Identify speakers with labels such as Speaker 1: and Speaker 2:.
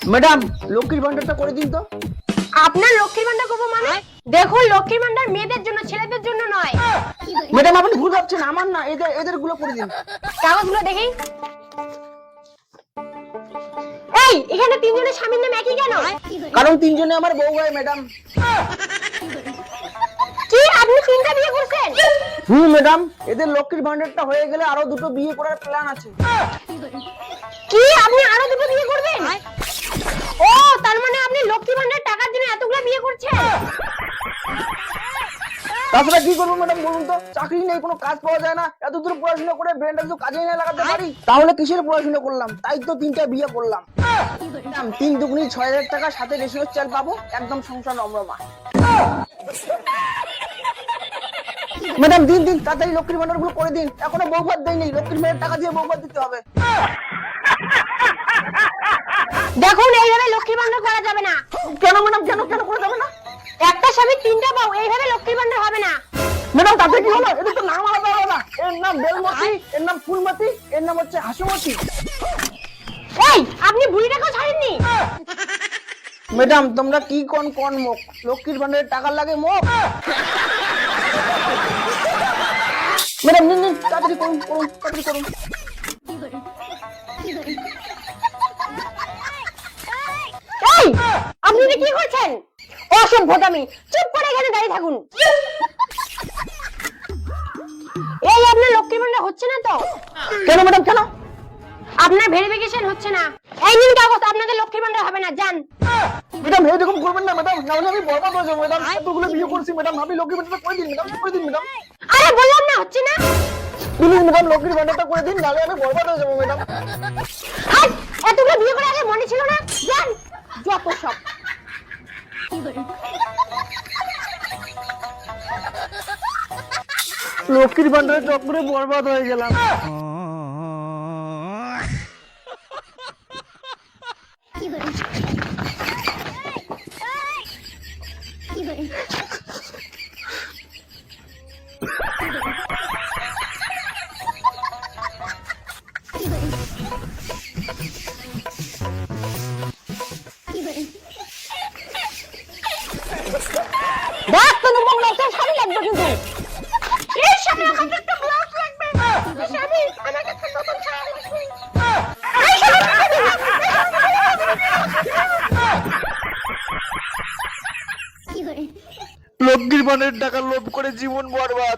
Speaker 1: Madam লক্ষ্মীর ভান্ডারটা করে দিন তো।
Speaker 2: আপনার লক্ষ্মীর ভান্ডার করবো মানে? দেখুন, লক্ষ্মীর ভান্ডার মেয়েদের জন্য, ছেলেদের জন্য নয়।
Speaker 1: ম্যাডাম আপনি ভুল ভাবছেন, আমার না, এদের গুলো করে দিন।
Speaker 2: কাগজগুলো দেখি। এই, এখানে তিনজনের স্বামীর নাম একই কেন?
Speaker 1: কারণ তিনজনে আমার বউ হয় ম্যাডাম।
Speaker 2: কি, আপনি তিনটা বিয়ে করছেন?
Speaker 1: ম্যাডাম, এদের লক্ষ্মীর ভান্ডারটা হয়ে গেলে আরো দুটো বিয়ে করার প্ল্যান আছে।
Speaker 2: কি, আপনি আরো দুটো বিয়ে করবেন? ও, তার মানে আপনি লক্ষ্মী ভান্ডার টাকার জন্য এতগুলো বিয়ে করছেন?
Speaker 1: তাছাড়া কি করবো ম্যাডাম বলুন তো, চাকরি নেই, কোনো কাজ পাওয়া যায় না, এত দূর পড়াশোনা করে ব্রেনটা তো কাজেই না লাগাতে পারি, তাহলে কিসের পড়াশোনা করলাম? তাই তো তিনটা বিয়ে করলাম। ম্যাডাম 3 দুগুনি 6,000 টাকা, সাথে রেশনের চাল পাবো, একদম সংসার রমরমা। ম্যাডাম দিন দিন, তাড়াতাড়ি লক্ষ্মীর ভান্ডার গুলো করে দিন, এখনো বউ ভাত দেয়নি, লক্ষ্মীর ভান্ডার টাকা দিয়ে বউ ভাত দিতে হবে।
Speaker 2: দেখুন, এইভাবে লক্ষ্মী ভান্ডার করা যাবে না।
Speaker 1: কেন ম্যাডাম, কেন কেন করে যাবে না?
Speaker 2: একটা স্বামী তিনটা বউ, এইভাবে লক্ষ্মী ভান্ডার হবে না।
Speaker 1: ম্যাডাম তাতে কি হলো? এদের তো নাম আলাদা আলাদা, এর নাম বেলমতি, এর নাম ফুলমতি, এর নাম হচ্ছে হাসুমতি।
Speaker 2: এই, আপনি বুড়িটাকেও ছাড়েননি?
Speaker 1: ম্যাডাম তোমরা কি কোন কোন মুখ, লক্ষ্মীর ভান্ডারের টাকা লাগে মুখ। ম্যাডাম নিন নিন, তাড়াতাড়ি করুন করুন, তাড়াতাড়ি করুন।
Speaker 2: এই, আপনি এটা কি করছেন? অসভ্যতামি, চুপ করে এখানে দাঁড়িয়ে থাকুন। এই, আপনার লক্ষ্মী ভান্ডার হচ্ছে না তো?
Speaker 1: কেন ম্যাডাম কেন?
Speaker 2: আপনার ভেরিফিকেশন হচ্ছে না। এই নিন কাগজ, আপনাদের লক্ষ্মী ভান্ডার হবে না, যান।
Speaker 1: ম্যাডাম এরকম করবেন না ম্যাডাম, নাহলে আমি বরবাদ হয়ে যাবো ম্যাডাম, এতগুলো বিয়ে করছি ম্যাডাম, আমি লক্ষ্মীর ভান্ডারটা করে দিন ম্যাডাম, করে দিন ম্যাডাম।
Speaker 2: আরে বললাম না হচ্ছে না।
Speaker 1: প্লিজ ম্যাডাম লক্ষ্মীর ভান্ডারটা করে দিন, নাহলে আমি বরবাদ হয়ে যাবো ম্যাডাম।
Speaker 2: আর এতগুলো বিয়ে করে আগে মনে ছিল না, যান। যত সব।
Speaker 1: লক্ষ্মীর ভান্ডারের চক্করে বরবাদ হয়ে গেলাম।
Speaker 2: দেখ, তো নুবং লোকটা স্বামী লাগবে কিন্তু। এই স্বামী, আমাকে একটা ব্লাউজ লাগবে। স্বামী, আমাকে একটা নতুন শাড়ি লাগবে। এই স্বামী,
Speaker 1: লক্ষ্মীর ভান্ডারের টাকা লোভ করে জীবন বরবাদ।